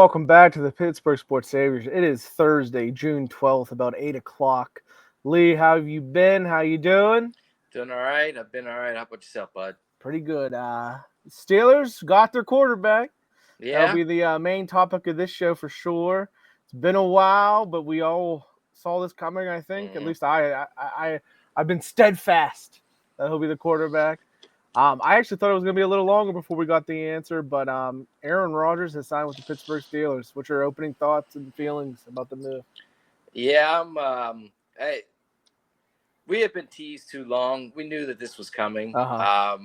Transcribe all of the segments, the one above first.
Welcome back to the Pittsburgh Sports Saviors. It is Thursday, June 12th, about 8 o'clock. Lee, how have you been? How you doing? Doing all right. I've been all right. How about yourself, bud? Pretty good. Steelers got their quarterback. That'll Yeah. be the main topic of this show for sure. It's been a while, but we all saw this coming, I think. At hmm least I've been steadfast that he'll be the quarterback. I actually thought it was going to be a little longer before we got the answer, but Aaron Rodgers has signed with the Pittsburgh Steelers. What's your opening thoughts and feelings about the move? Yeah. We have been teased too long. We knew that this was coming. Uh-huh.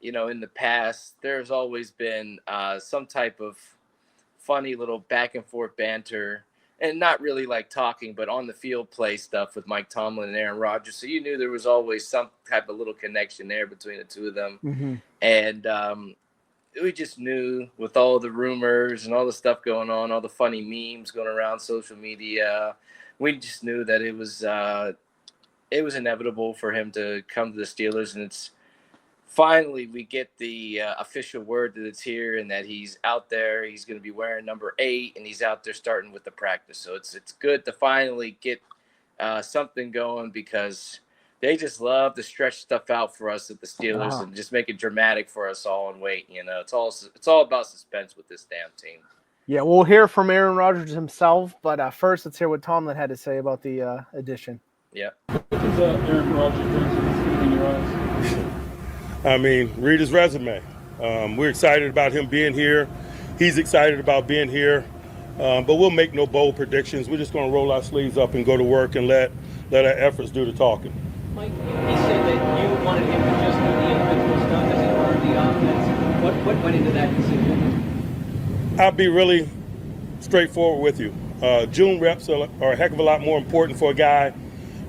In the past, there's always been some type of funny little back and forth banter, and not really like talking, but on the field play stuff with Mike Tomlin and Aaron Rodgers. So you knew there was always some type of little connection there between the two of them, Mm-hmm. and we just knew with all the rumors and all the stuff going on, all the funny memes going around social media, we just knew that it was inevitable for him to come to the Steelers, and it's finally we get the official word that it's here and that he's out there. He's going to be wearing number 8, and he's out there starting with the practice. So it's good to finally get something going, because they just love to stretch stuff out for us at the Steelers Uh-huh. and just make it dramatic for us all and wait. It's all about suspense with this damn team. Yeah, we'll hear from Aaron Rodgers himself, but first let's hear what Tomlin had to say about the addition. Yeah. What does Aaron Rodgers bring to this team in your eyes? I mean, read his resume. We're excited about him being here. He's excited about being here. But we'll make no bold predictions. We're just going to roll our sleeves up and go to work and let our efforts do the talking. Mike, he said that you wanted him to just do the individual stuff as he learned the offense. What went into that decision? I'll be really straightforward with you. June reps are a heck of a lot more important for a guy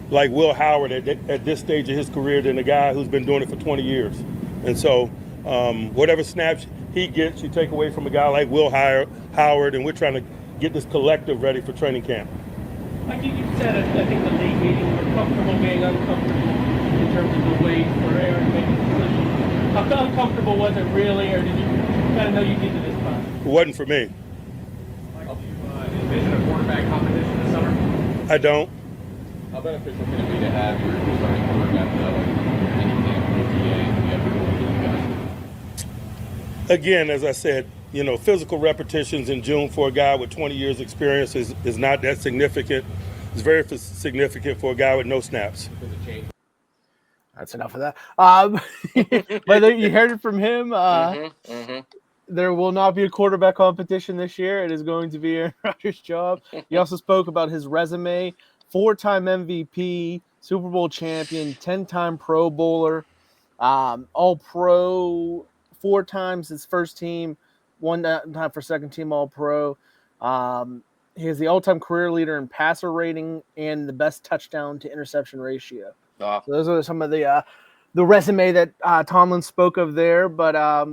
like Will Howard at this stage of his career than a guy who's been doing it for 20 years. And so whatever snaps he gets, you take away from a guy like Will Howard, and we're trying to get this collective ready for training camp. Like you said, I think the league meeting, you were comfortable being uncomfortable in terms of the wait for Aaron to make a decision. How uncomfortable was it really, or did you kind of know you needed this time? It wasn't for me. Michael, do you envision a quarterback competition this summer? I don't. How beneficial can it be to have your starting quarterback any camp or OTA and be able to go with you guys? Again, as I said, physical repetitions in June for a guy with 20 years experience is not that significant. It's very significant for a guy with no snaps. Does it change? That's enough of that. But you heard it from him. There will not be a quarterback competition this year. It is going to be Aaron Rodgers' job. He also spoke about his resume: 4-time MVP, Super Bowl champion, 10-time Pro Bowler, All-Pro 4 times his first team, 1 time for second team All-Pro. He is the all-time career leader in passer rating and the best touchdown to interception ratio. Oh. So those are some of the resume that Tomlin spoke of there. But I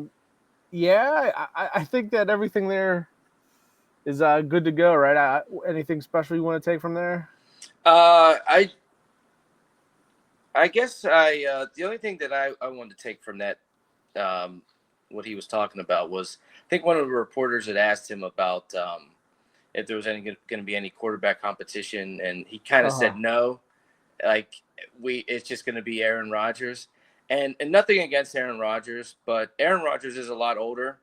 think that everything there is good to go, right? Anything special you want to take from there? I guess the only thing that I wanted to take from that, what he was talking about was, I think one of the reporters had asked him about if there was going to be any quarterback competition, and he kind of said no, like it's just going to be Aaron Rodgers, and nothing against Aaron Rodgers, but Aaron Rodgers is a lot older.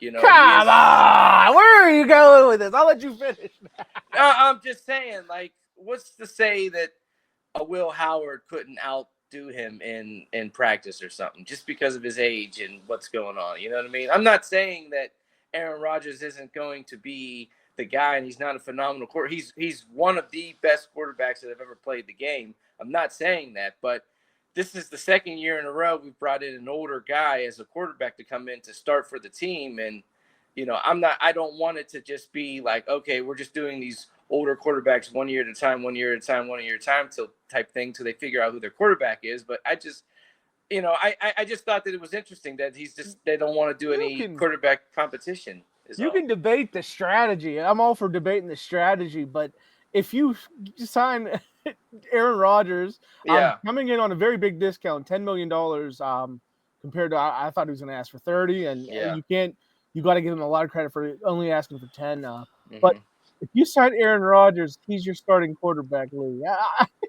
Come on, where are you going with this? I'll let you finish. I'm just saying, like, what's to say that a Will Howard couldn't outdo him in practice or something just because of his age and what's going on? You know what I mean? I'm not saying that Aaron Rodgers isn't going to be the guy, and he's not a phenomenal quarterback. He's one of the best quarterbacks that have ever played the game. I'm not saying that, but this is the second year in a row we've brought in an older guy as a quarterback to come in to start for the team. And, I don't want it to just be like, okay, we're just doing these older quarterbacks 1 year at a time, 1 year at a time, 1 year at a time type thing till they figure out who their quarterback is. But I just, I just thought that it was interesting that they don't want to do any quarterback competition. You can debate the strategy. I'm all for debating the strategy, but if you sign Aaron Rodgers, coming in on a very big discount, $10 million, compared to I thought he was going to ask for 30, and you you got to give him a lot of credit for only asking for 10. But if you sign Aaron Rodgers, he's your starting quarterback, Lee.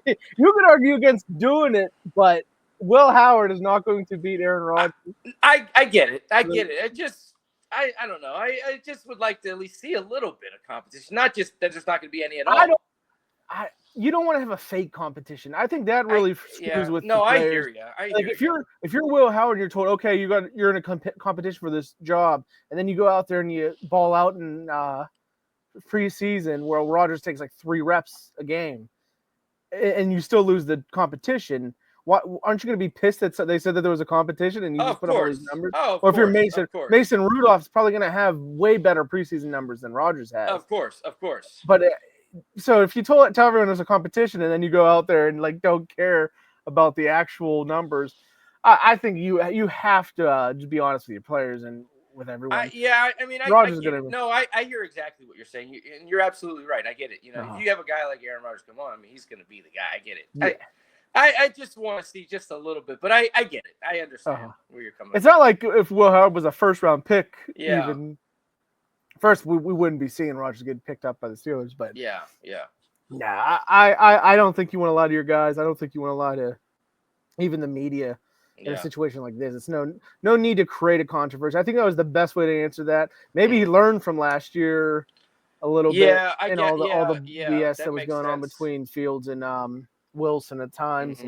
You could argue against doing it, but Will Howard is not going to beat Aaron Rodgers. I get it. I get it. I don't know. I just would like to at least see a little bit of competition. Not just that there's not going to be any at all. You don't want to have a fake competition. I think that really screws with the I players. hear you. If you're Will Howard and you're told, okay, you're in a competition for this job, and then you go out there and you ball out in preseason where Rodgers takes like 3 reps a game, and you still lose the competition. Aren't you going to be pissed that they said that there was a competition and you just put up all these numbers? Or if you're Mason Rudolph's probably going to have way better preseason numbers than Rodgers has. Of course. But so if you tell everyone there's a competition and then you go out there and like don't care about the actual numbers, I think you have to just be honest with your players and with everyone. I hear exactly what you're saying, and you're absolutely right. I get it. If you have a guy like Aaron Rodgers come on, I mean, he's going to be the guy. I get it. Yeah. I just want to see just a little bit, but I get it. I understand where you're coming from. It's not like if Will Howard was a first-round pick, yeah. Even first we wouldn't be seeing Rodgers get picked up by the Steelers, but yeah. Nah, I don't think you want to lie to your guys. I don't think you want to lie to even the media in a situation like this. It's no need to create a controversy. I think that was the best way to answer that. Maybe he learned from last year a little bit and all the BS that was going on between Fields and Wilson at times.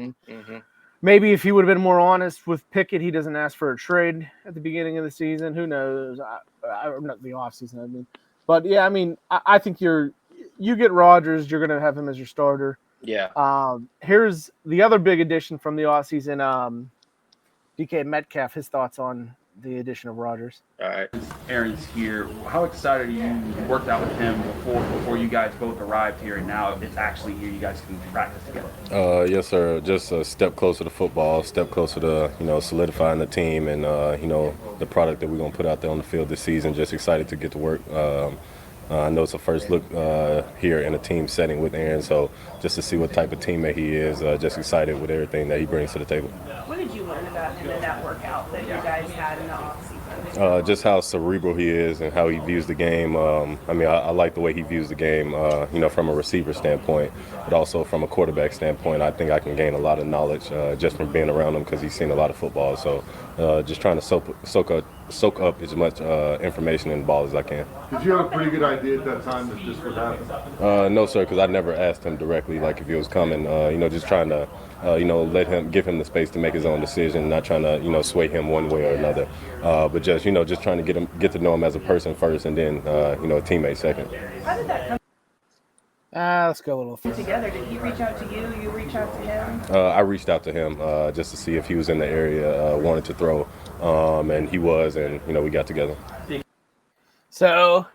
Maybe if he would have been more honest with Pickett, he doesn't ask for a trade at the beginning of the season. Who knows? Not the offseason, I mean. But, yeah, I mean, I think you get Rodgers, you're going to have him as your starter. Yeah. Here's the other big addition from the offseason, DK Metcalf, his thoughts on the addition of Rodgers. All right. Aaron's here. How excited are you? You worked out with him before you guys both arrived here, and now it's actually here. You guys can practice together. Yes, sir. Just a step closer to football, step closer to solidifying the team and the product that we're gonna put out there on the field this season. Just excited to get to work. I know it's a first look here in a team setting with Aaron, so just to see what type of teammate he is, just excited with everything that he brings to the table. What did you learn about him in that workout that you guys had in the offseason? Just how cerebral he is and how he views the game. I like the way he views the game, from a receiver standpoint, but also from a quarterback standpoint. I think I can gain a lot of knowledge just from being around him because he's seen a lot of football. So just trying to soak up as much information in the ball as I can. Did you have a pretty good idea at that time that this would happen? No, sir, because I never asked him directly, like if he was coming. Just trying to, give him the space to make his own decision, not trying to, sway him one way or another. But just trying to get to know him as a person first, and then, a teammate second. How did that come Let's go a little further. together? Did he reach out to you? You reach out to him? I reached out to him just to see if he was in the area, wanted to throw, and he was, and we got together. So,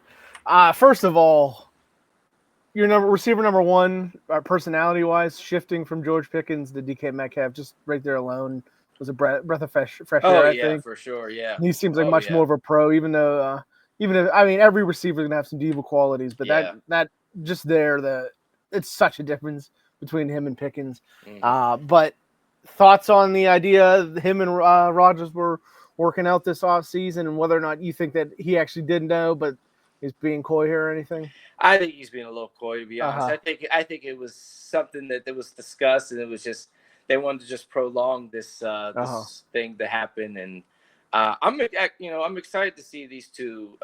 first of all, your receiver number one, personality-wise, shifting from George Pickens to DK Metcalf, just right there alone was a breath of fresh air. I think. For sure, yeah. He seems like much more of a pro, even though, every receiver is gonna have some diva qualities, but that just there, it's such a difference between him and Pickens. But thoughts on the idea him and Rodgers were working out this offseason, and whether or not you think that he actually did know, but he's being coy here or anything? I think he's being a little coy, to be honest. I think it was something that was discussed, and it was just they wanted to just prolong this thing to happen. And I'm excited to see these two,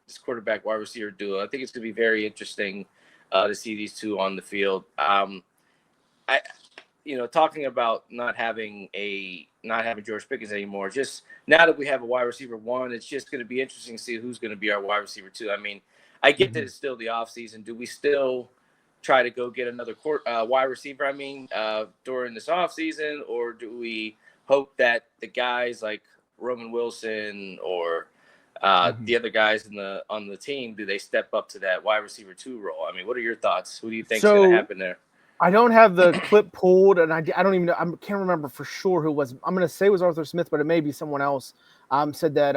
this quarterback wide receiver duo. I think it's going to be very interesting to see these two on the field. Talking about not having George Pickens anymore, just now that we have a wide receiver one, it's just going to be interesting to see who's going to be our wide receiver two. I mean, I get that it's still the offseason. Do we still try to go get another wide receiver, during this offseason, or do we hope that the guys like Roman Wilson or the other guys on the team, do they step up to that wide receiver two role? I mean, what are your thoughts? Who do you think is going to happen there? I don't have the clip pulled, and I don't even know. I can't remember for sure who it was. I'm going to say it was Arthur Smith, but it may be someone else. Said that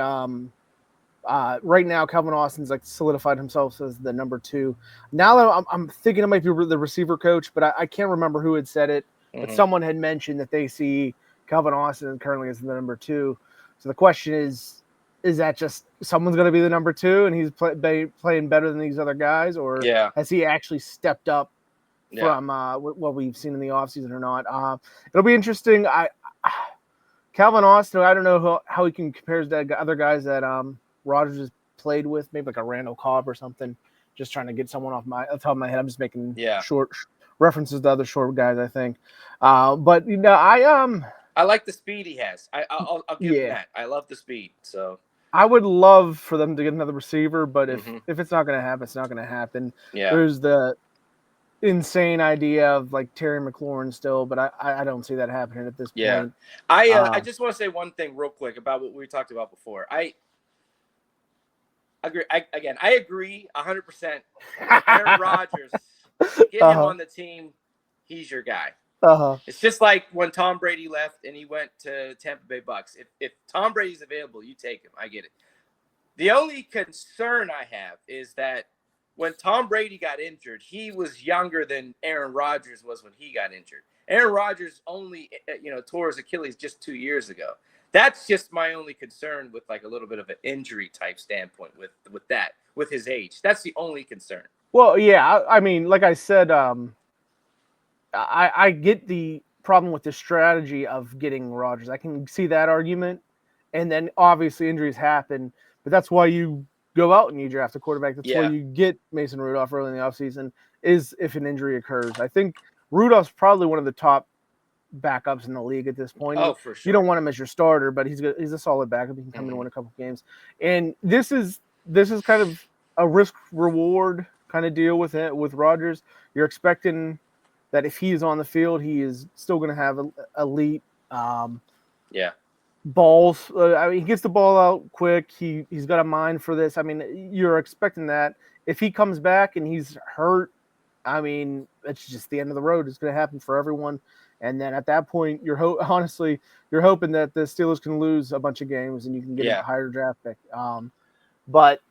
right now Calvin Austin's solidified himself as the number two. Now I'm thinking it might be the receiver coach, but I can't remember who had said it. But someone had mentioned that they see Calvin Austin currently as the number two. So the question is, is that just someone's going to be the number 2 and he's playing better than these other guys, or has he actually stepped up from what we've seen in the offseason or not? It'll be interesting. Calvin Austin, I don't know how he can compare to other guys that Rodgers has played with, maybe like a Randall Cobb or something. Just trying to get someone off the top of my head. I'm just making short references to other short guys, I think. But I like the speed he has. I'll give him that. I love the speed. So I would love for them to get another receiver, but if it's not going to happen, it's not going to happen. Yeah. There's the insane idea of like Terry McLaurin still, but I don't see that happening at this point. I just want to say one thing real quick about what we talked about before. I agree. I agree 100%. Aaron Rodgers, get him on the team. He's your guy. It's just like when Tom Brady left and he went to Tampa Bay Bucks. If Tom Brady's available, you take him. I get it. The only concern I have is that when Tom Brady got injured, he was younger than Aaron Rodgers was when he got injured. Aaron Rodgers only, tore his Achilles just 2 years ago. That's just my only concern with like a little bit of an injury type standpoint with his age. That's the only concern. Well, yeah, I mean, like I said, I get the problem with the strategy of getting Rodgers. I can see that argument, and then obviously injuries happen, but that's why you go out and you draft a quarterback. That's why you get Mason Rudolph early in the offseason, is if an injury occurs. I think Rudolph's probably one of the top backups in the league at this point. Oh, for sure. You don't want him as your starter, but he's a solid backup. He can come in and win a couple games. And this is kind of a risk reward kind of deal with Rodgers. You're expecting that if he is on the field, he is still going to have elite balls. He gets the ball out quick. He's got a mind for this. I mean, you're expecting that. If he comes back and he's hurt, I mean, it's just the end of the road. It's going to happen for everyone. And then at that point, you're hoping that the Steelers can lose a bunch of games and you can get a higher draft pick. But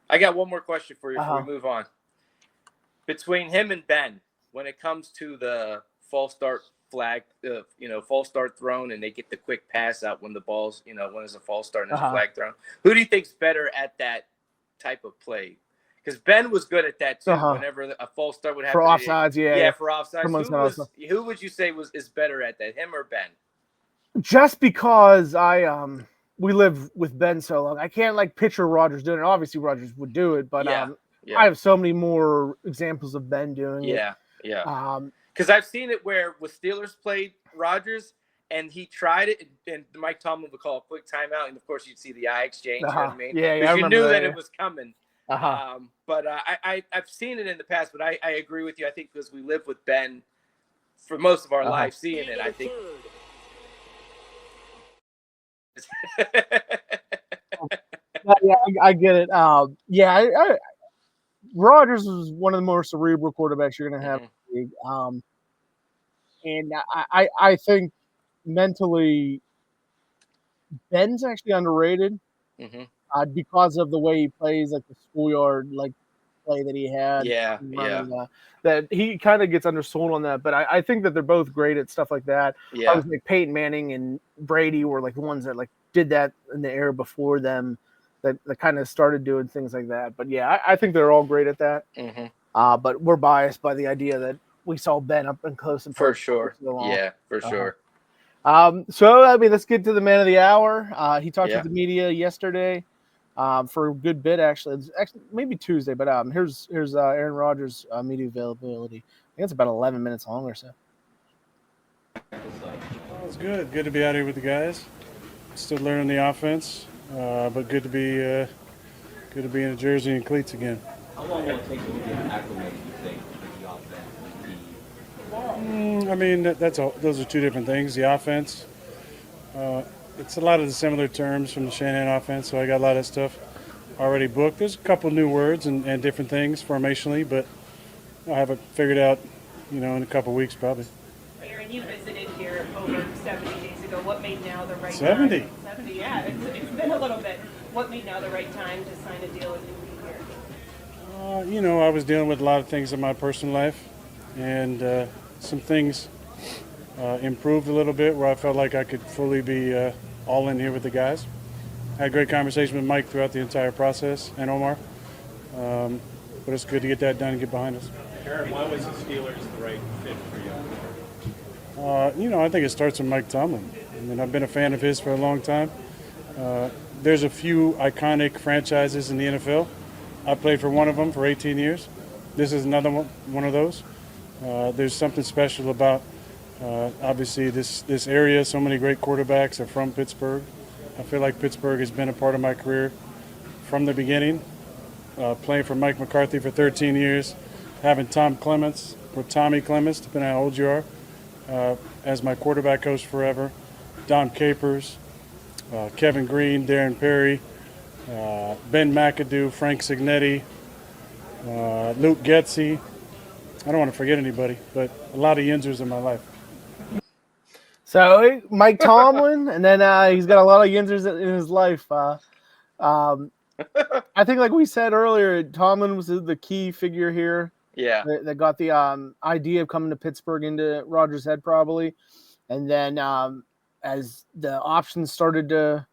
I got one more question for you before we move on. Between him and Ben, when it comes to the false start flag, false start thrown, and they get the quick pass out when the ball's, when there's a false start and there's a flag thrown, who do you think's better at that type of play? Because Ben was good at that too. Whenever a false start would happen for offsides, for offsides. Who would you say is better at that, him or Ben? Just because we live with Ben so long, I can't like picture Rodgers doing it. Obviously, Rodgers would do it, but I have so many more examples of Ben doing it. Yeah. Because I've seen it where with Steelers played Rodgers and he tried it, and Mike Tomlin would call a quick timeout, and of course you'd see the eye exchange. You know what I mean? Yeah, you knew that it was coming. But I've seen it in the past, but I agree with you. I think because we live with Ben for most of our lives, seeing it, I think. I get it. Rodgers is one of the more cerebral quarterbacks you're going to have in the league. And I think mentally, Ben's actually underrated because of the way he plays, like the schoolyard play that he had. That he kind of gets undersold on that. But I think that they're both great at stuff like that. I was like Peyton Manning and Brady were like the ones that like did that in the era before them. That kind of started doing things like that. But I think they're all great at that. But we're biased by the idea that we saw Ben up and close and for sure. For sure. So I mean, let's get to the man of the hour. He talked to the media yesterday for a good bit. Actually, maybe Tuesday. But here's Aaron Rodgers' media availability. I think it's about 11 minutes long or so. It's good. Good to be out here with the guys. Still learning the offense. But good to be in a jersey and cleats again. How long will it take you to get acclimated, you think, with the offense? I mean, those are two different things. The offense, it's a lot of the similar terms from the Shanahan offense, so I got a lot of stuff already booked. There's a couple new words and different things formationally, but I'll have it figured out, in a couple weeks probably. Aaron, you visited here over 70 days ago. What made now the right 70? time? 70, yeah. It's been a little bit. What made now the right time to sign a deal with you here? I was dealing with a lot of things in my personal life, and some things improved a little bit where I felt like I could fully be all in here with the guys. Had a great conversation with Mike throughout the entire process and Omar. But it's good to get that done and get behind us. Aaron, why was the Steelers the right fit for you? I think it starts with Mike Tomlin. I mean, I've been a fan of his for a long time. There's a few iconic franchises in the NFL. I played for one of them for 18 years. This is another one of those. There's something special about, obviously, this area. So many great quarterbacks are from Pittsburgh. I feel like Pittsburgh has been a part of my career from the beginning. Playing for Mike McCarthy for 13 years, having Tom Clements, or Tommy Clements, depending on how old you are, as my quarterback coach forever. Don Capers, Kevin Green, Darren Perry, Ben McAdoo, Frank Signetti, Luke Getzey. I don't want to forget anybody, but a lot of Yinzers in my life. So Mike Tomlin, and then he's got a lot of Yinzers in his life. I think, like we said earlier, Tomlin was the key figure here. Yeah. That got the idea of coming to Pittsburgh into Rodgers' head, probably. And then as the options started to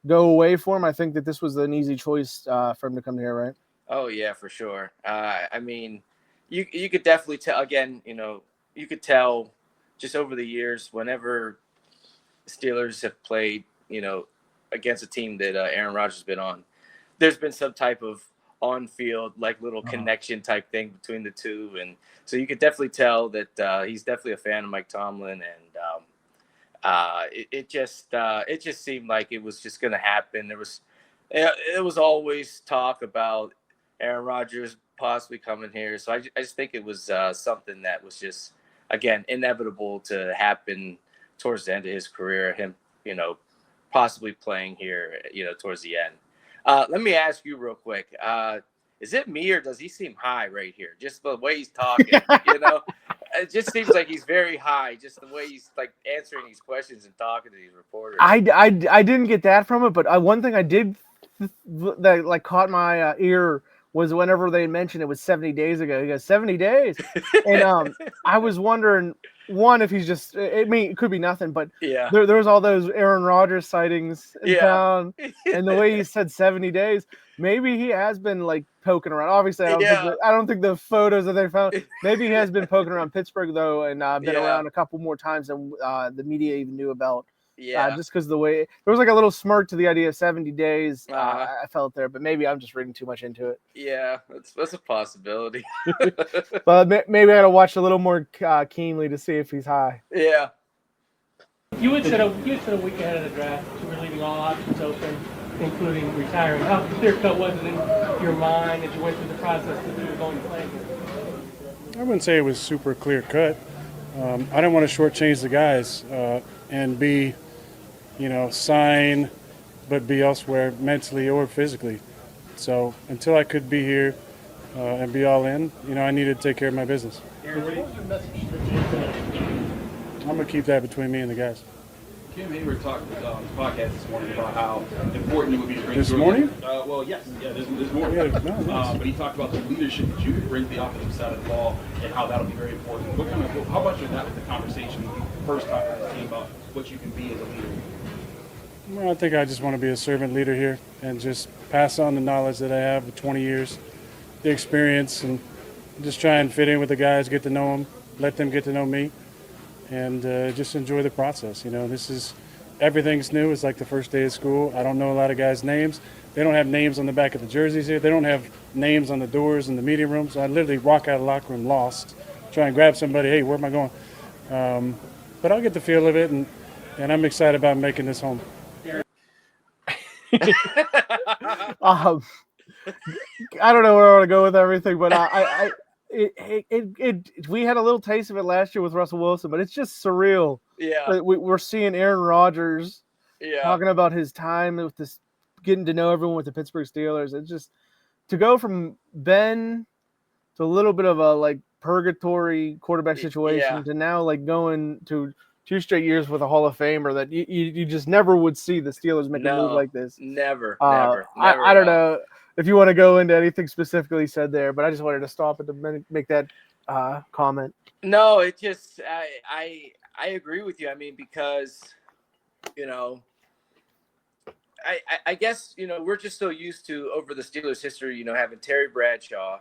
go away for him, I think that this was an easy choice for him to come here, right? Oh, yeah, for sure. I mean, you could definitely tell, again, you could tell just over the years, whenever the Steelers have played, against a team that Aaron Rodgers has been on, there's been some type of on-field, like little connection type thing between the two. And so you could definitely tell that he's definitely a fan of Mike Tomlin. And it just seemed like it was just going to happen. It was always talk about Aaron Rodgers possibly coming here. So I just think it was something that was just, again, inevitable to happen towards the end of his career, him, possibly playing here, towards the end. Let me ask you real quick. Is it me or does he seem high right here? Just the way he's talking, It just seems like he's very high, just the way he's like answering these questions and talking to these reporters. I didn't get that from it, but one thing I did that like caught my ear was whenever they mentioned it was 70 days ago. He goes, 70 days. And I was wondering, one, if he's just, it could be nothing, but yeah, there was all those Aaron Rodgers sightings in town. And the way he said 70 days, maybe he has been like poking around. Obviously, I don't think the photos that they found, maybe he has been poking around Pittsburgh though, and been around a couple more times than the media even knew about. Yeah, just because the way there was like a little smirk to the idea of 70 days, I felt there, but maybe I'm just reading too much into it. Yeah, that's a possibility. But maybe I got to watch a little more keenly to see if he's high. Yeah. You had said a week ahead of the draft you were leaving all options open, including retiring. How clear-cut was it in your mind as you went through the process that you were going to play here? I wouldn't say it was super clear-cut. I didn't want to shortchange the guys and be, sign, but be elsewhere mentally or physically. So until I could be here and be all in, I needed to take care of my business. Aaron, what was your message to the team tonight? I'm going to keep that between me and the guys. Kim Hayward talked on the podcast this morning about how important it would be to bring This morning? Well, yes, this morning. Yeah, no, nice. But he talked about the leadership that you could bring to the offensive side of the ball and how that'll be very important. How much of that was the conversation when you first talked to the team about what you can be as a leader? Well, I think I just want to be a servant leader here and just pass on the knowledge that I have with 20 years, the experience, and just try and fit in with the guys, get to know them, let them get to know me, and just enjoy the process. Everything's new. It's like the first day of school. I don't know a lot of guys' names. They don't have names on the back of the jerseys here. They don't have names on the doors in the meeting room. So I literally walk out of the locker room lost, try and grab somebody. Hey, where am I going? But I'll get the feel of it, and I'm excited about making this home. I don't know where I want to go with everything, but we had a little taste of it last year with Russell Wilson, but it's just surreal. Yeah, we're seeing Aaron Rodgers talking about his time with this, getting to know everyone with the Pittsburgh Steelers. It's just to go from Ben to a little bit of a like purgatory quarterback situation to now like going to 2 straight years with a Hall of Famer that you just never would see the Steelers make a move like this. Never. I don't know if you want to go into anything specifically said there, but I just wanted to stop it to make that comment. No, it just I agree with you. I mean, because I guess, we're just so used to, over the Steelers' history, having Terry Bradshaw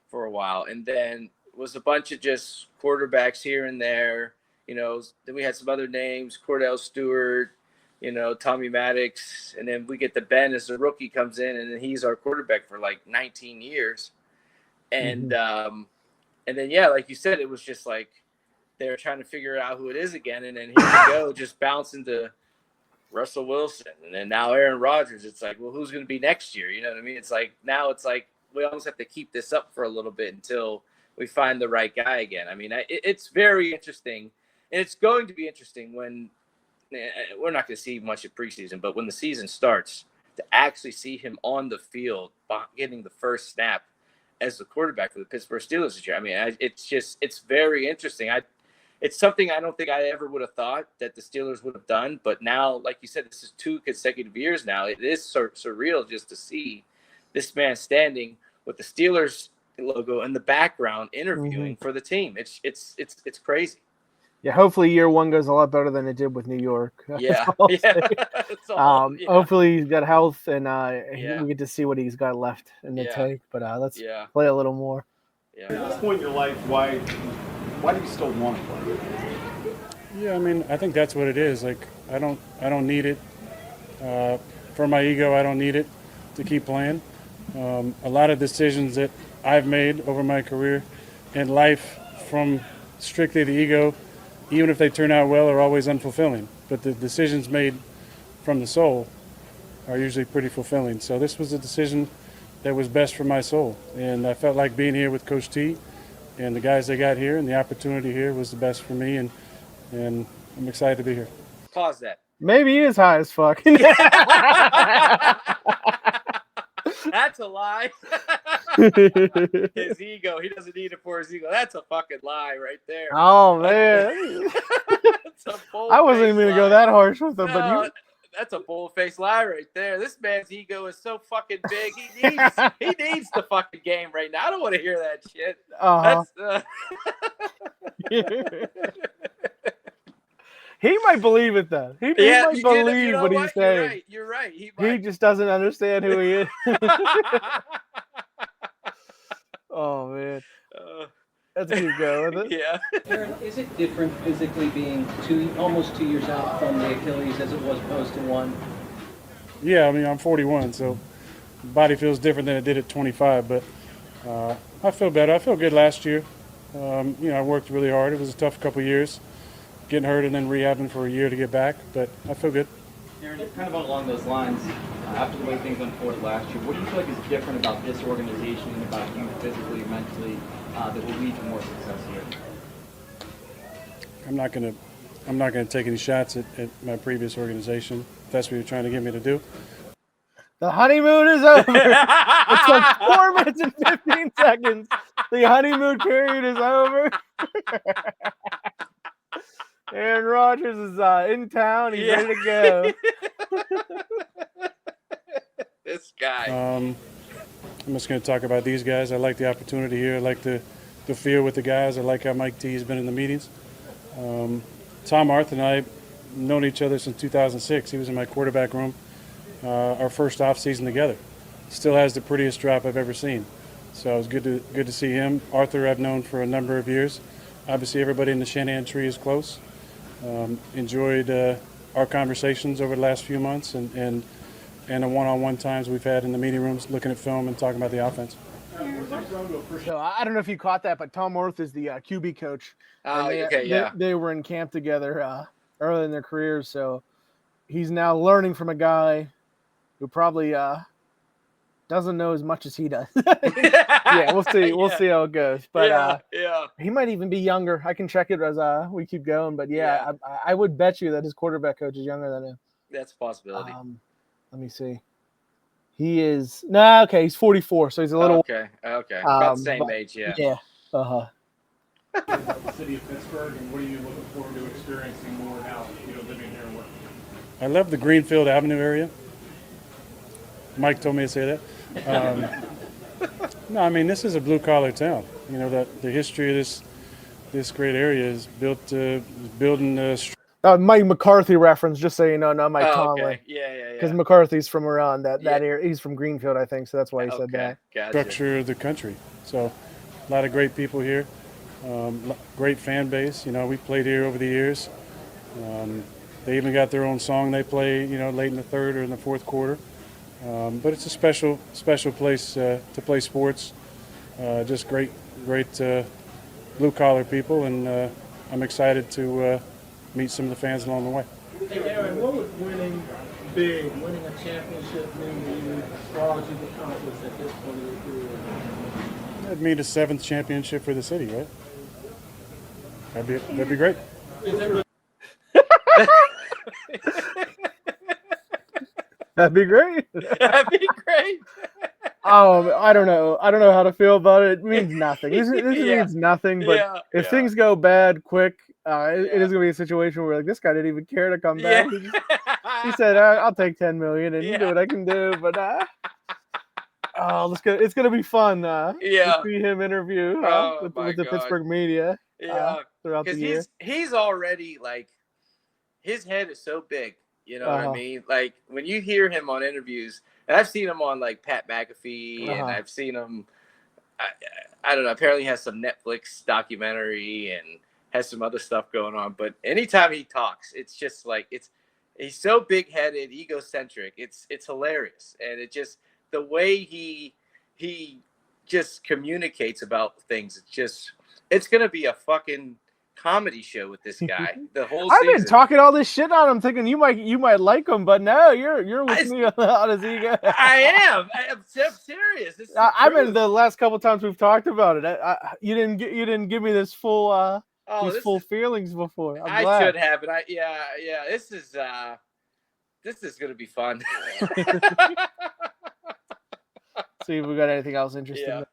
for a while, and then was a bunch of just quarterbacks here and there. Then we had some other names, Cordell Stewart, Tommy Maddox, and then we get the Ben as the rookie comes in, and then he's our quarterback for like 19 years. And and then, yeah, like you said, it was just like they were trying to figure out who it is again, and then here we go, just bouncing to Russell Wilson, and then now Aaron Rodgers. It's like, well, who's going to be next year? You know what I mean? It's like now it's like we almost have to keep this up for a little bit until we find the right guy again. I mean, it's very interesting, and it's going to be interesting when we're not going to see much of preseason, but when the season starts, to actually see him on the field, getting the first snap as the quarterback for the Pittsburgh Steelers this year. I mean, it's very interesting. It's something I don't think I ever would have thought that the Steelers would have done. But now, like you said, this is 2 consecutive years now. It is surreal just to see this man standing with the Steelers logo in the background interviewing for the team. It's crazy. Yeah, hopefully year 1 goes a lot better than it did with New York. Yeah. Hopefully he's got health and we get to see what he's got left in the tank. But let's play a little more. Yeah. At this point in your life, why do you still want to play? Yeah, I mean, I think that's what it is. Like, I don't need it for my ego. I don't need it to keep playing. A lot of decisions that I've made over my career in life, from strictly the ego, even if they turn out well, are always unfulfilling. But the decisions made from the soul are usually pretty fulfilling. So this was a decision that was best for my soul, and I felt like being here with Coach T and the guys they got here, and the opportunity here was the best for me, and I'm excited to be here. Pause that. Maybe he is high as fuck. That's a lie. His ego. He doesn't need it for his ego. That's a fucking lie right there. Oh, man. I wasn't even going to go that harsh with him, but that's a bull-faced lie right there. This man's ego is so fucking big. He needs the fucking game right now. I don't want to hear that shit. He might believe it, though. He might believe what he's saying. You're right. He just doesn't understand who he is. Oh, man. That's a good go, isn't it? Yeah. Aaron, is it different physically being almost 2 years out from the Achilles as it was opposed to 1? Yeah, I mean, I'm 41, so the body feels different than it did at 25, but I feel better. I feel good last year. I worked really hard. It was a tough couple of years, getting hurt and then rehabbing for a year to get back, but I feel good. Aaron, kind of along those lines, after the way things unfolded last year, what do you feel like is different about this organization and about you physically, mentally, that will lead to more success here? I'm not gonna take any shots at my previous organization, if that's what you're trying to get me to do. The honeymoon is over. It's like 4 minutes and 15 seconds. The honeymoon period is over. Aaron Rodgers is in town. He's ready to go. This guy. I'm just going to talk about these guys. I like the opportunity here. I like the feel with the guys. I like how Mike T has been in the meetings. Tom Arth and I have known each other since 2006. He was in my quarterback room our first off season together. Still has the prettiest drop I've ever seen. So it was good to see him. Arthur I've known for a number of years. Obviously everybody in the Shanahan tree is close. Enjoyed our conversations over the last few months and the one-on-one times we've had in the meeting rooms looking at film and talking about the offense. So I don't know if you caught that, but Tom Orth is the QB coach. Oh, They were in camp together early in their careers, so he's now learning from a guy who probably doesn't know as much as he does. Yeah, we'll see. We'll see how it goes. But he might even be younger. I can check it as we keep going. But I would bet you that his quarterback coach is younger than him. That's a possibility. Let me see. He is he's 44, so he's a little okay. About the same age, yeah. Yeah. The city of Pittsburgh, and what are you looking forward to experiencing more now, living here and working? I love the Greenfield Avenue area. Mike told me to say that. No, I mean, this is a blue-collar town. The history of this great area is building. Mike McCarthy reference, just so you know, not Mike Tomlin. Okay. Yeah. Because McCarthy's from around that area. He's from Greenfield, I think, so that's why he said that. Gotcha. Structure of the country. So a lot of great people here, great fan base. You know, we played here over the years. They even got their own song they play, you know, late in the third or in the fourth quarter. But it's a special place to play sports. Just great blue-collar people, and I'm excited to meet some of the fans along the way. Hey, Aaron, what would winning a championship mean to you as far as you've accomplished at this point in your career? That'd mean a 7th championship for the city, right? That'd be great. That'd be great. That'd be great. I don't know how to feel about it. It means nothing. This means nothing. But if things go bad quick, it is going to be a situation where like this guy didn't even care to come back. He said, "I'll take $10 million and do what I can do." But it's going to be fun. To see him interview with the Pittsburgh media. Throughout the year. He's already like, his head is so big. You know what I mean? Like when you hear him on interviews, and I've seen him on like Pat McAfee, and I've seen him. I don't know. Apparently, he has some Netflix documentary and has some other stuff going on. But anytime he talks, it's just like he's so big-headed, egocentric. It's hilarious, and it just the way he just communicates about things. It's gonna be a fucking comedy show with this guy the whole season. I've been talking all this shit on him, thinking you might like him, but no, you're with me on his ego. I'm serious. I've been the last couple times we've talked about it. You didn't give me this full full feelings before. I should have, and this is gonna be fun. See if we got anything else interesting.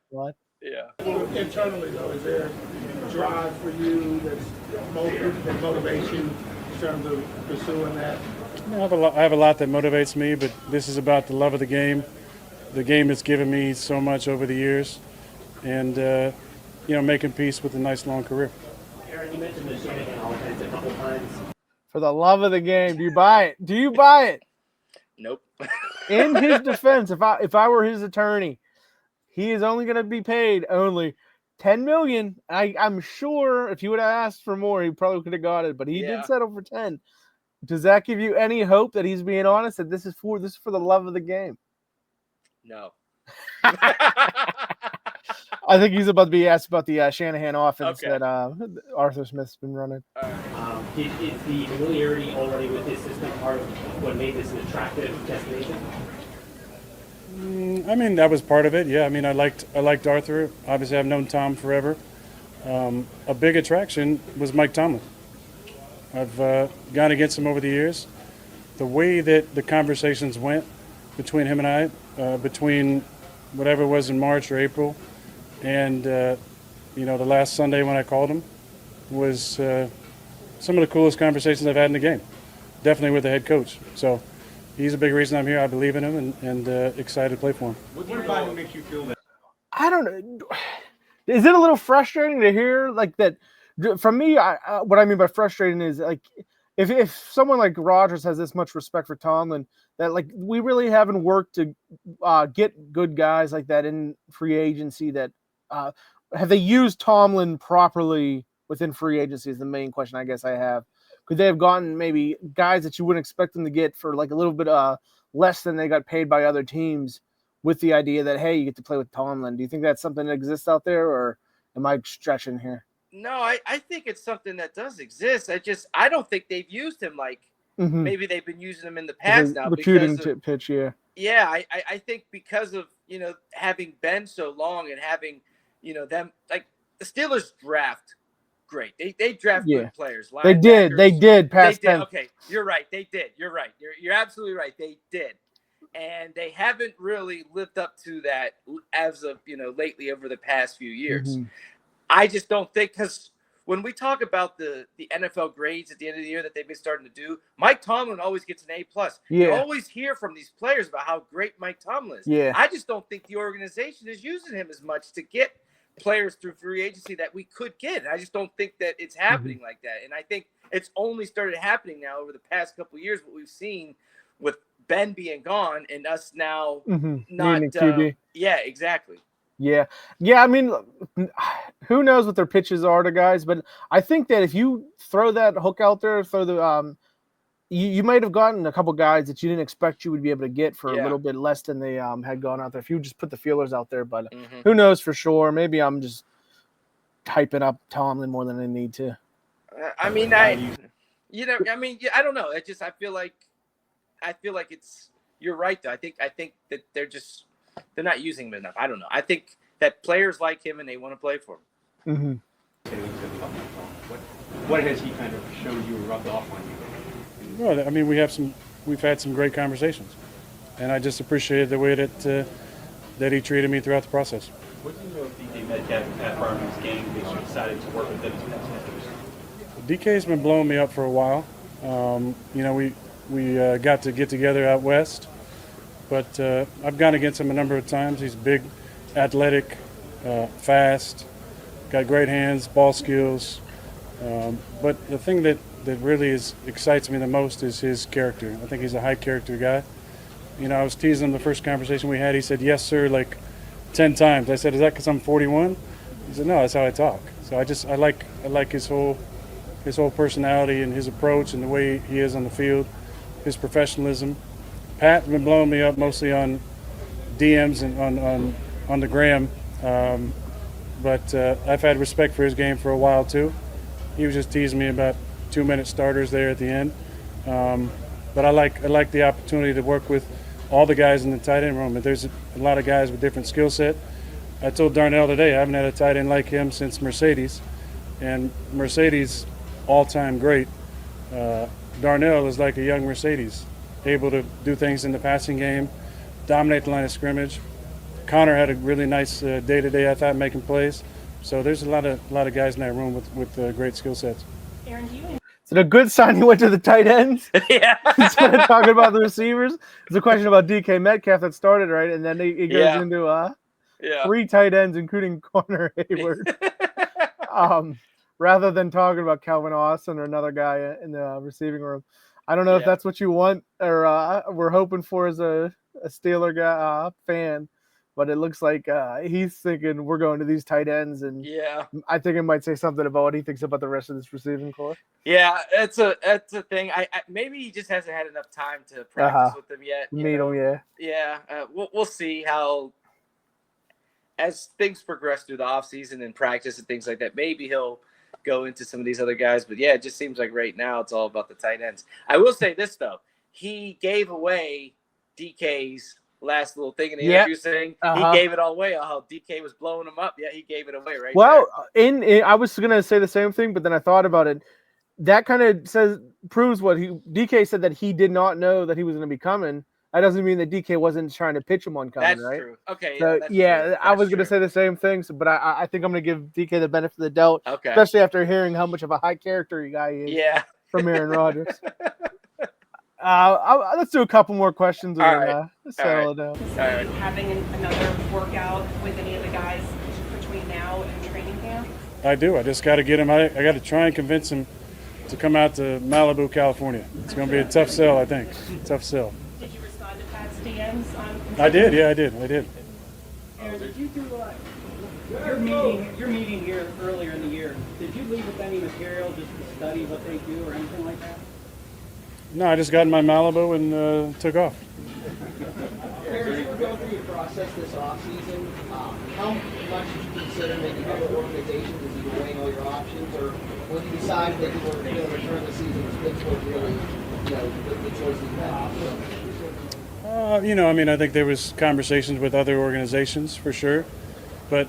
Internally, though, is there drive for you that motivates you in terms of pursuing that? I have a lot that motivates me, but this is about the love of the game. The game has given me so much over the years, and making peace with a nice long career. Aaron, you mentioned the Shanahan offense a couple times. For the love of the game, do you buy it? Nope. In his defense, if I were his attorney, he is only going to be paid only $10 million. I'm sure if you would have asked for more, he probably could have got it, but he did settle for 10. Does that give you any hope that he's being honest that this is for the love of the game? No. I think he's about to be asked about the Shanahan offense that Arthur Smith's been running. Is the familiarity already with his system part of what made this an attractive destination? I mean, that was part of it. Yeah, I mean, I liked Arthur. Obviously, I've known Tom forever. A big attraction was Mike Tomlin. I've gone against him over the years. The way that the conversations went between him and I, between whatever it was in March or April, and the last Sunday when I called him, was some of the coolest conversations I've had in the game. Definitely with the head coach. So he's a big reason I'm here. I believe in him and excited to play for him. What about him makes you feel that? I don't know. Is it a little frustrating to hear like that? From me, what I mean by frustrating is like if someone like Rodgers has this much respect for Tomlin, that like we really haven't worked to get good guys like that in free agency. That have they used Tomlin properly within free agency is the main question I guess I have. Could they have gotten maybe guys that you wouldn't expect them to get for like a little bit less than they got paid by other teams with the idea that, hey, you get to play with Tomlin? Do you think that's something that exists out there, or am I stretching here? No, I think it's something that does exist. I don't think they've used him like maybe they've been using him in the past now. Recruiting pitch, Yeah, I think because of, having been so long and having, them, like the Steelers draft great. They draft good players. They did. Past tense. Okay, you're right. They did. You're right. You're absolutely right. They did. And they haven't really lived up to that as of, lately over the past few years. I just don't think, because when we talk about the NFL grades at the end of the year that they've been starting to do, Mike Tomlin always gets an A+. You always hear from these players about how great Mike Tomlin is. I just don't think the organization is using him as much to get players through free agency that we could get. I just don't think that it's happening like that. And I think it's only started happening now over the past couple of years, what we've seen with Ben being gone and us now not Needing QB. Yeah, exactly. Yeah. I mean, who knows what their pitches are to guys, but I think that if you throw that hook out there, throw the you might have gotten a couple guys that you didn't expect you would be able to get for a little bit less than they had gone out there if you just put the feelers out there. But who knows for sure? Maybe I'm just hyping up Tomlin more than I need to. I mean, I don't know. I feel like it's. You're right though. I think that they're not using him enough. I don't know. I think that players like him and they want to play for him. What has he kind of showed you or rubbed off on you? Well, I mean, we've had some great conversations, and I just appreciated the way that he treated me throughout the process. What do you know of DK Metcalf and Pat Farmer's game that you decided to work with them as past members? DK's been blowing me up for a while. We got to get together out west, but I've gone against him a number of times. He's big, athletic, fast, got great hands, ball skills. But the thing that really excites me the most is his character. I think he's a high character guy. I was teasing him the first conversation we had. He said, "Yes, sir," like 10 times. I said, "Is that because I'm 41?" He said, "No, that's how I talk." So I like his whole personality and his approach and the way he is on the field, his professionalism. Pat's been blowing me up mostly on DMs and on the gram, but I've had respect for his game for a while too. He was just teasing me about 2-minute starters there at the end, but I like the opportunity to work with all the guys in the tight end room. There's a lot of guys with different skill set. I told Darnell today I haven't had a tight end like him since Mercedes, and Mercedes all-time great. Darnell is like a young Mercedes, able to do things in the passing game, dominate the line of scrimmage. Connor had a really nice day-to-day, I thought, making plays. So there's a lot of guys in that room with great skill sets. Aaron, do you? Is it a good sign he went to the tight ends? Yeah. Instead of talking about the receivers, it's a question about DK Metcalf that started right, and then he goes into 3 tight ends, including Connor Hayward. Rather than talking about Calvin Austin or another guy in the receiving room. I don't know if that's what you want or we're hoping for as a Steeler guy fan, but it looks like he's thinking we're going to these tight ends, and I think it might say something about what he thinks about the rest of this receiving core. Yeah, that's a thing. I maybe he just hasn't had enough time to practice with them yet. Meet him, Yeah, we'll see how as things progress through the offseason and practice and things like that. Maybe he'll go into some of these other guys, but it just seems like right now it's all about the tight ends. I will say this though, he gave away DK's last little thing in the interview saying he gave it all away. How DK was blowing him up. Yeah, he gave it away right there. I was gonna say the same thing, but then I thought about it. That kind of proves what DK said, that he did not know that he was gonna be coming. That doesn't mean that DK wasn't trying to pitch him on coming, that's right? True. Okay. So, I was going to say the same thing, but I think I'm going to give DK the benefit of the doubt, especially after hearing how much of a high character guy he is from Aaron Rodgers. Let's do a couple more questions and settle it down. Having another workout with any of the guys between now and training camp? I do. I just got to get him. I got to try and convince him to come out to Malibu, California. It's going to be a tough sell, I think. Tough sell. DMs on I did. Aaron, did you do your meeting here earlier in the year? Did you leave with any material just to study what they do or anything like that? No, I just got in my Malibu and took off. Aaron, as you were going through your process this offseason, how much did you consider making other organizations as you were weighing all your options, or when you decided that you were going to return the season, was Pittsburgh really, the choice that you had? I think there was conversations with other organizations for sure, but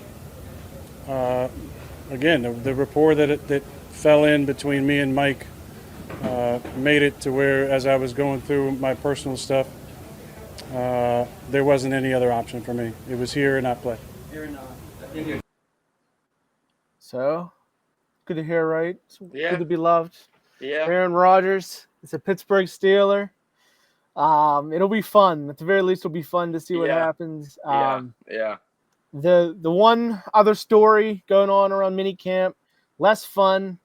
again, the rapport that fell in between me and Mike made it to where, as I was going through my personal stuff, there wasn't any other option for me. It was here or not play. So, good to hear, right? Good to be loved. Yeah. Aaron Rodgers is a Pittsburgh Steeler. It'll be fun. At the very least, it'll be fun to see what happens. the one other story going on around minicamp, less fun,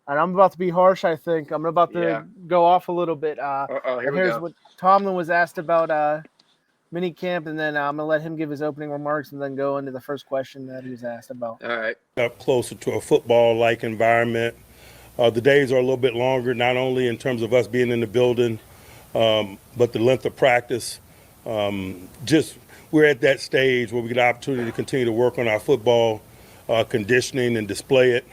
and I'm about to be harsh. I think I'm about to go off a little bit. Here's what Tomlin was asked about minicamp, and then I'm gonna let him give his opening remarks, and then go into the first question that he was asked about. All right. Up closer to a football-like environment. The days are a little bit longer, not only in terms of us being in the building, but the length of practice. We're at that stage where we get the opportunity to continue to work on our football conditioning and display it,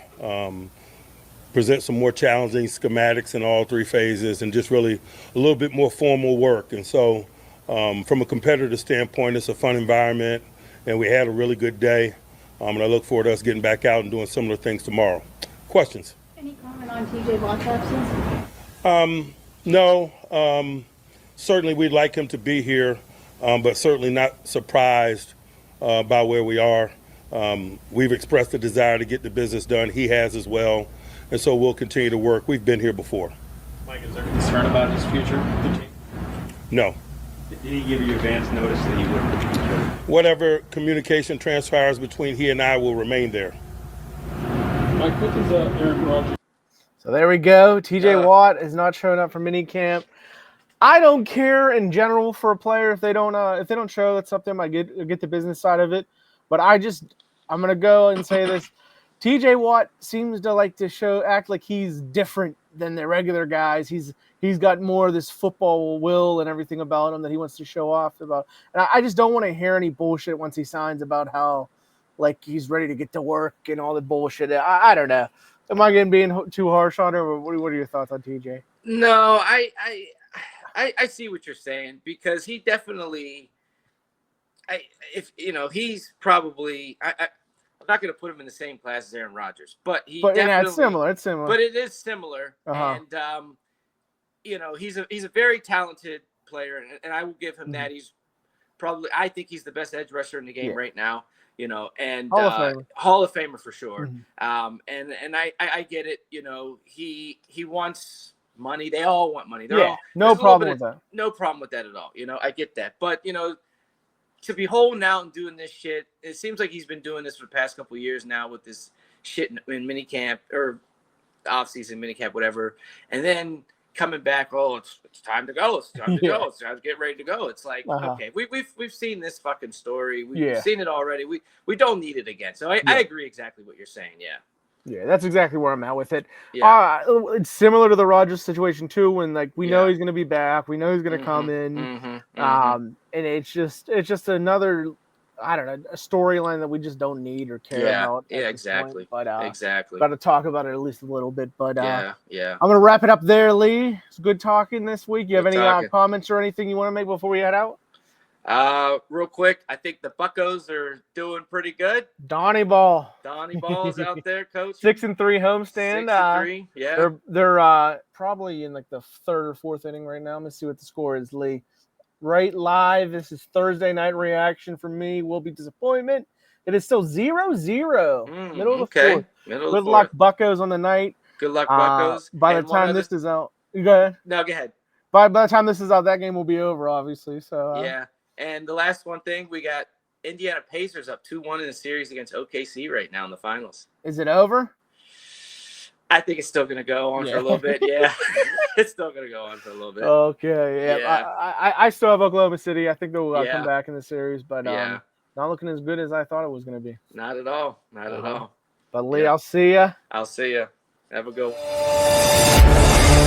present some more challenging schematics in all three phases, and just really a little bit more formal work. And so from a competitor standpoint, it's a fun environment, and we had a really good day. And I look forward to us getting back out and doing similar things tomorrow. Questions? Any comment on TJ Watt's absence? No. Certainly we'd like him to be here, but certainly not surprised by where we are. We've expressed the desire to get the business done. He has as well. And so we'll continue to work. We've been here before. Mike, is there any concern about his future with the team? No. Did he give you advance notice that he wouldn't? Whatever communication transpires between he and I will remain there. Mike, what does Aaron Rodgers? So there we go. TJ Watt is not showing up for minicamp. I don't care in general for a player if they don't show. That's up to them. I get the business side of it, but I'm gonna go and say this: TJ Watt seems to like to act like he's different than the regular guys. He's got more of this football will and everything about him that he wants to show off about. And I just don't want to hear any bullshit once he signs about how like he's ready to get to work and all the bullshit. I don't know. Am I being too harsh on him, or what are your thoughts on TJ? No, I see what you're saying, because he definitely, he's probably, I'm not going to put him in the same class as Aaron Rodgers, but definitely, it's similar. It's similar. But it is similar, and he's a very talented player, and I will give him that. He's probably, I think he's the best edge rusher in the game right now. And Hall of Famer for sure. And I get it. He wants money. They all want money. No problem with that. No problem with that at all. I get that. But, to be holding out and doing this shit, it seems like he's been doing this for the past couple of years now with this shit in minicamp or off-season minicamp, whatever. And then coming back, it's time to go. It's time to go. It's time to get ready to go. It's like, okay, we've seen this fucking story. We've seen it already. We don't need it again. So I agree exactly what you're saying. Yeah. Yeah, that's exactly where I'm at with it. Yeah. It's similar to the Rodgers situation too, when we know he's going to be back, we know he's going to come in, and it's just another, I don't know, a storyline that we just don't need or care about. Yeah, exactly. But exactly. Got to talk about it at least a little bit. But yeah. I'm going to wrap it up there, Lee. It's good talking this week. You have any comments or anything you want to make before we head out? Real quick, I think the Buccos are doing pretty good. Donnie Ball's out there, coach. 6-3 homestand. 6-3, yeah. They're probably in the third or fourth inning right now. Let's see what the score is, Lee. Right live. This is Thursday night reaction for me. Will be disappointment. It is still 0-0. Middle of the fourth. Good luck, Buccos, on the night. Good luck, Buccos. By the time this is out, you go ahead. No, go ahead. By the time this is out, that game will be over, obviously. So yeah. And the last one thing, we got Indiana Pacers up 2-1 in the series against OKC right now in the finals. Is it over? I think it's still going to go on for a little bit. Yeah, it's still going to go on for a little bit. Okay. Yeah. I still have Oklahoma City. I think they'll come back in the series, but not looking as good as I thought it was going to be. Not at all. Not at all. But Lee, I'll see ya. I'll see ya. Have a good one.